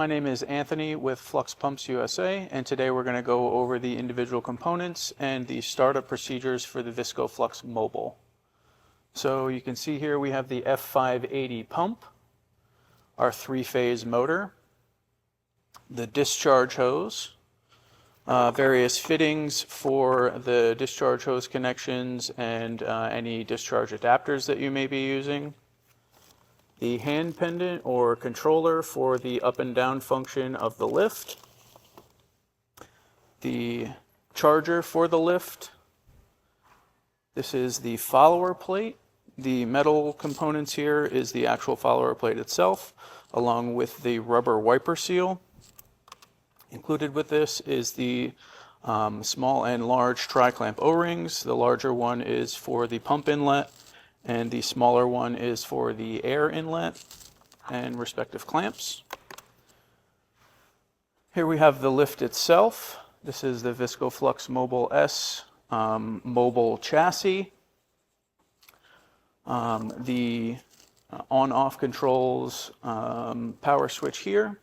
my name is Anthony with Flux Pumps USA, and today we're going to go over the individual components and the startup procedures for the ViscoFlux Mobile. So you can see here we have the F580 pump, our three-phase motor, the discharge hose, various fittings for the discharge hose connections and any discharge adapters that you may be using, the hand pendant or controller for the up and down function of the lift, the charger for the lift. This is the follower plate. The metal components here is the actual follower plate itself, along with the rubber wiper seal. Included with this is the small and large tri-clamp O-rings. The larger one is for the pump inlet, and the smaller one is for the air inlet and respective clamps. Here we have the lift itself. This is the ViscoFlux Mobile S mobile chassis. The on-off controls, power switch here.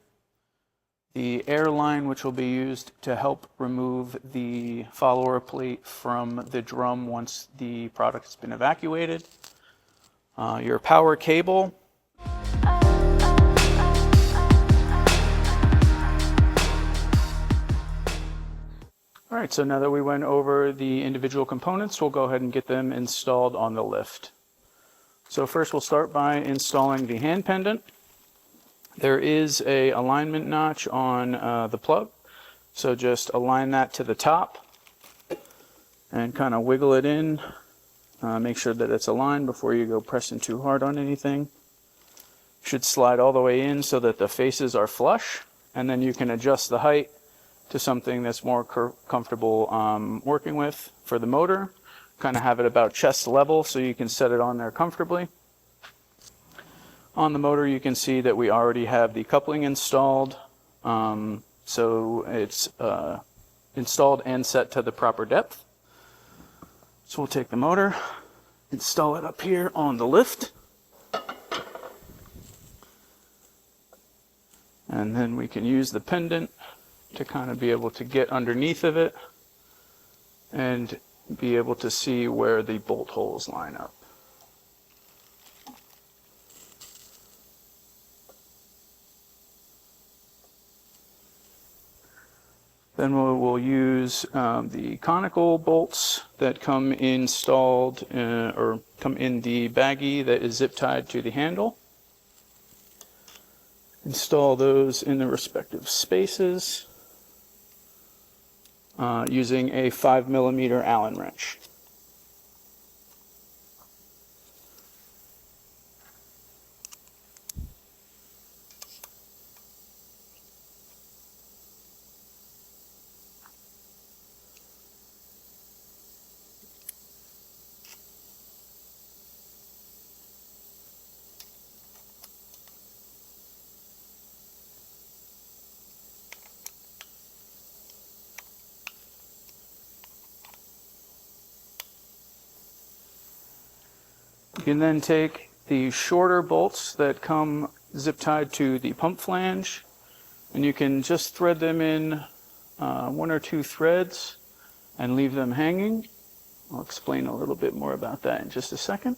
The air line, which will be used to help remove the follower plate from the drum once the product has been evacuated. Your power cable. All right, so now that we went over the individual components, we'll go ahead and get them installed on the lift. So first we'll start by installing the hand pendant. There is a alignment notch on the plug, so just align that to the top and kind of wiggle it in. Make sure that it's aligned before you go pressing too hard on anything. Should slide all the way in so that the faces are flush, and then you can adjust the height to something that's more comfortable working with for the motor. Kind of have it about chest level so you can set it on there comfortably. On the motor you can see that we already have the coupling installed, so it's installed and set to the proper depth. So we'll take the motor, install it up here on the lift, and then we can use the pendant to kind of be able to get underneath of it and be able to see where the bolt holes line up. Then we'll use the conical bolts that come installed or come in the baggie that is zip tied to the handle. Install those in the respective spaces using a 5mm Allen wrench. You can then take the shorter bolts that come zip tied to the pump flange, and you can just thread them in one or two threads and leave them hanging. I'll explain a little bit more about that in just a second.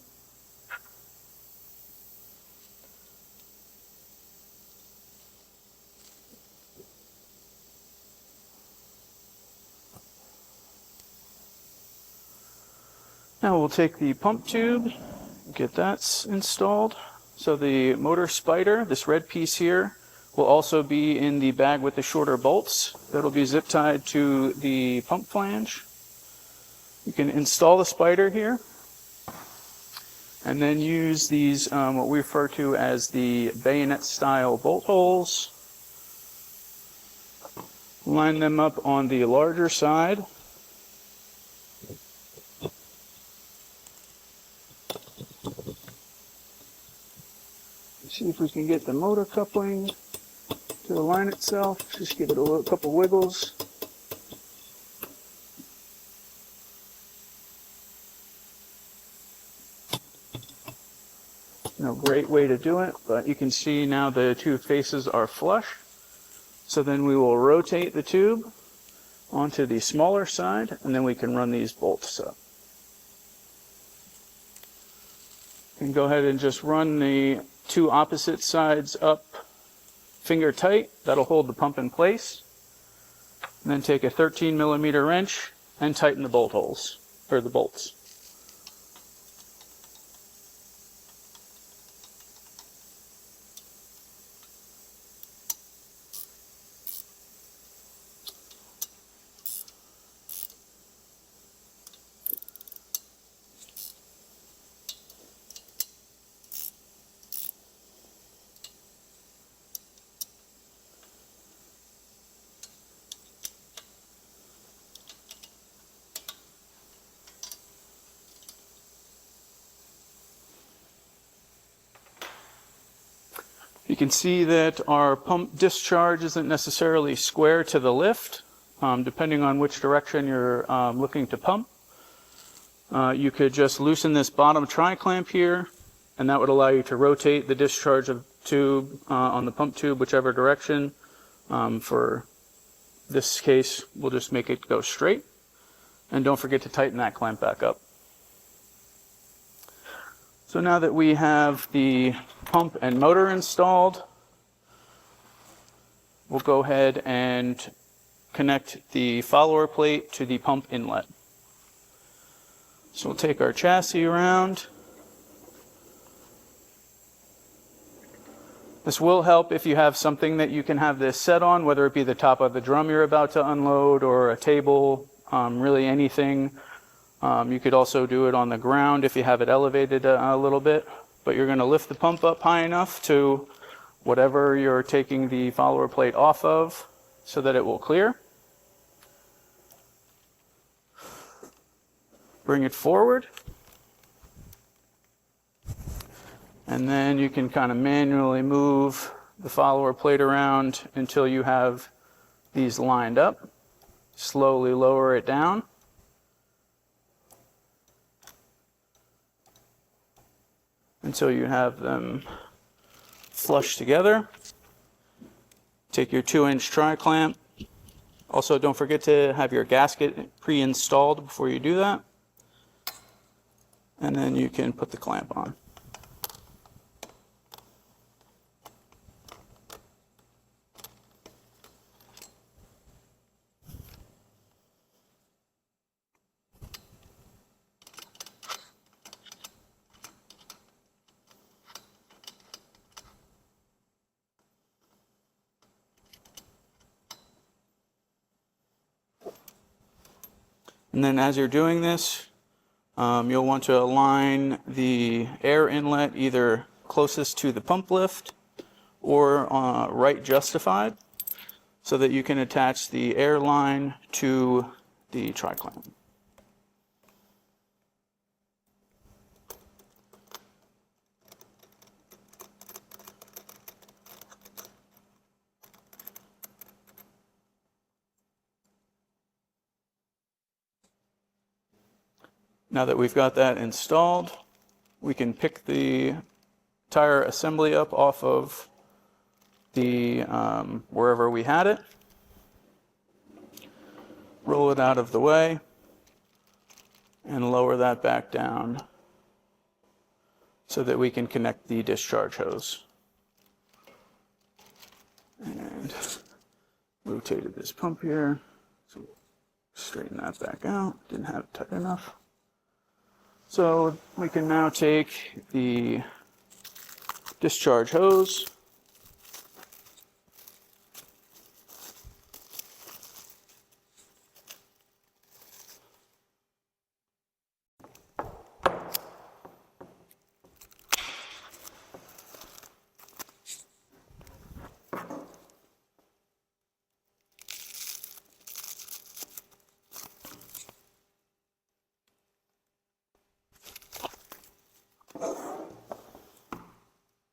Now we'll take the pump tube, get that installed. So the motor spider, this red piece here, will also be in the bag with the shorter bolts. That'll be zip tied to the pump flange. You can install the spider here and then use these, what we refer to as the bayonet style bolt holes. Line them up on the larger side. See if we can get the motor coupling to align itself. Just give it a couple wiggles. No great way to do it, but you can see now the two faces are flush. So then we will rotate the tube onto the smaller side, and then we can run these bolts up. You can go ahead and just run the two opposite sides up finger tight. That'll hold the pump in place. And then take a 13mm wrench and tighten the bolt holes, or the bolts. You can see that our pump discharge isn't necessarily square to the lift, depending on which direction you're looking to pump. You could just loosen this bottom tri-clamp here, and that would allow you to rotate the discharge of tube on the pump tube whichever direction. For this case, we'll just make it go straight. And don't forget to tighten that clamp back up. So now that we have the pump and motor installed, we'll go ahead and connect the follower plate to the pump inlet. So we'll take our chassis around. This will help if you have something that you can have this set on, whether it be the top of the drum you're about to unload or a table, really anything. You could also do it on the ground if you have it elevated a little bit, but you're going to lift the pump up high enough to whatever you're taking the follower plate off of so that it will clear. Bring it forward. And then you can kind of manually move the follower plate around until you have these lined up. Slowly lower it down. Until you have them flush together. Take your 2-inch tri-clamp. Also, don't forget to have your gasket pre-installed before you do that. And then you can put the clamp on. And then as you're doing this, you'll want to align the air inlet either closest to the pump lift or right justified so that you can attach the air line to the tri-clamp. Now that we've got that installed, we can pick the tire assembly up off of the wherever we had it, roll it out of the way, and lower that back down so that we can connect the discharge hose. And rotated this pump here, so straighten that back out, didn't have it tight enough. So we can now take the discharge hose,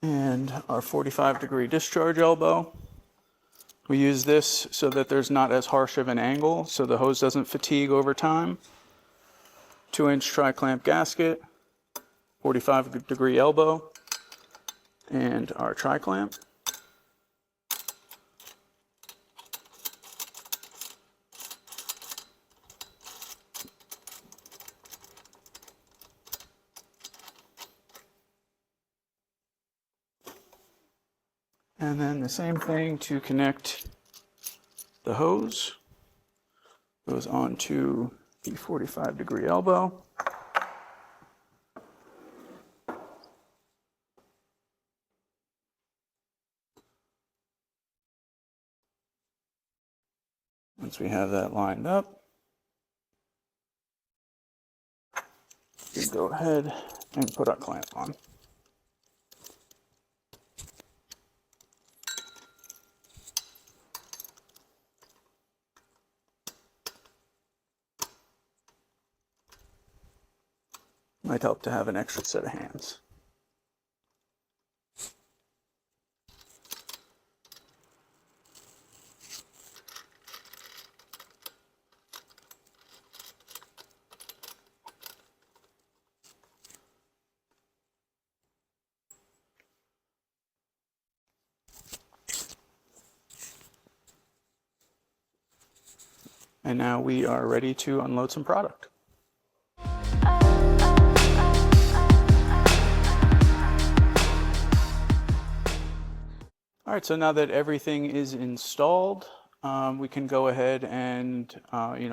and our 45-degree discharge elbow. We use this so that there's not as harsh of an angle, so the hose doesn't fatigue over time. 2-inch tri-clamp gasket, 45-degree elbow, and our tri-clamp. And then the same thing to connect the hose. Goes onto the 45-degree elbow. Once we have that lined up, we can go ahead and put our clamp on. Might help to have an extra set of hands. And now we are ready to unload some product. All right, so now that everything is installed, we can go ahead and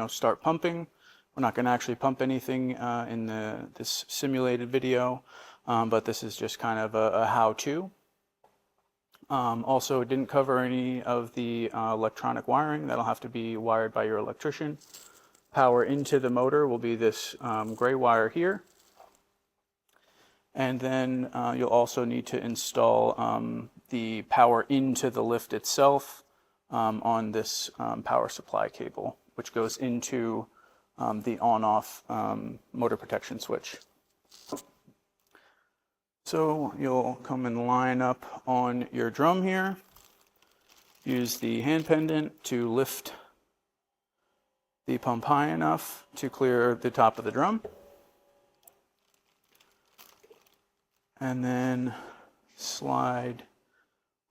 start pumping. We're not going to actually pump anything in this simulated video, but this is just kind of a how-to. Also, it didn't cover any of the electronic wiring. That'll have to be wired by your electrician. Power into the motor will be this gray wire here. And then you'll also need to install the power into the lift itself on this power supply cable, which goes into the on-off motor protection switch. So you'll come and line up on your drum here. Use the hand pendant to lift the pump high enough to clear the top of the drum. And then slide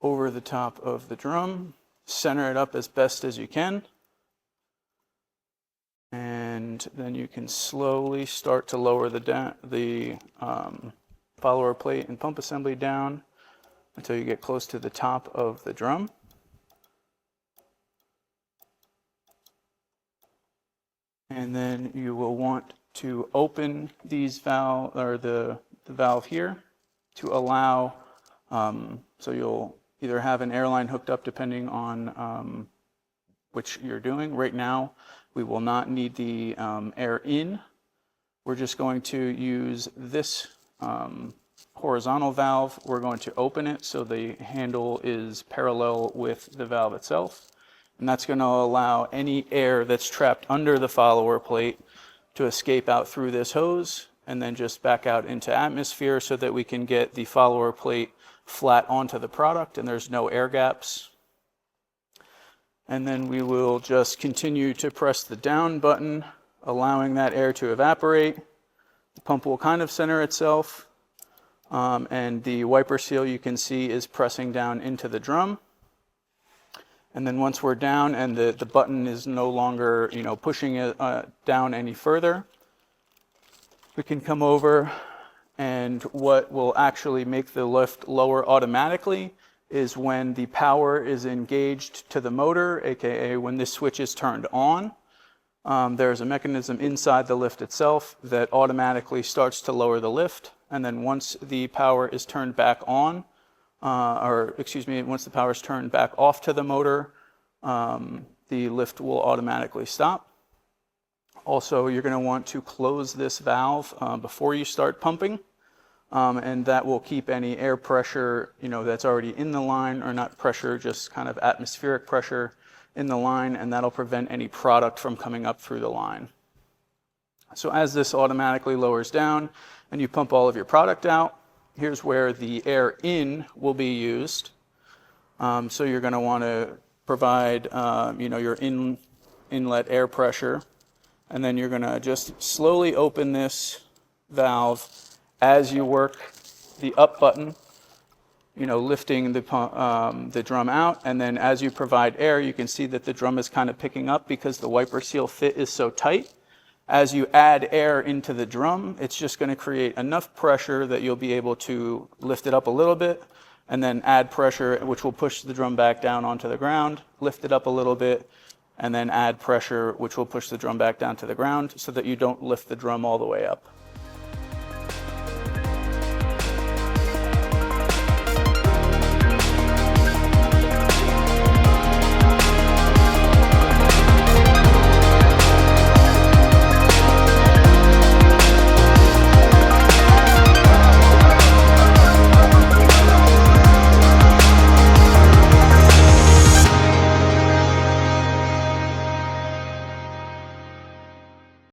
over the top of the drum. Center it up as best as you can. And then you can slowly start to lower the follower plate and pump assembly down until you get close to the top of the drum. And then you will want to open these valve, or the valve here, to allow, so you'll either have an airline hooked up depending on which you're doing. Right now, we will not need the air in. We're just going to use this horizontal valve. We're going to open it so the handle is parallel with the valve itself. And that's going to allow any air that's trapped under the follower plate to escape out through this hose and then just back out into atmosphere so that we can get the follower plate flat onto the product and there's no air gaps. And then we will just continue to press the down button, allowing that air to evaporate. The pump will kind of center itself, and the wiper seal you can see is pressing down into the drum. And then once we're down and the button is no longer pushing it down any further, we can come over, and what will actually make the lift lower automatically is when the power is engaged to the motor, aka when this switch is turned on. There's a mechanism inside the lift itself that automatically starts to lower the lift, and then once the power is turned back on, once the power is turned back off to the motor, the lift will automatically stop. Also, you're going to want to close this valve before you start pumping, and that will keep any air pressure that's already in the line, or not pressure, just kind of atmospheric pressure in the line, and that'll prevent any product from coming up through the line. So as this automatically lowers down and you pump all of your product out, here's where the air in will be used. So you're going to want to provide your inlet air pressure, and then you're going to just slowly open this valve as you work the up button, lifting the drum out, and then as you provide air, you can see that the drum is kind of picking up because the wiper seal fit is so tight. As you add air into the drum, it's just going to create enough pressure that you'll be able to lift it up a little bit, and then add pressure, which will push the drum back down onto the ground, lift it up a little bit, and then add pressure, which will push the drum back down to the ground so that you don't lift the drum all the way up.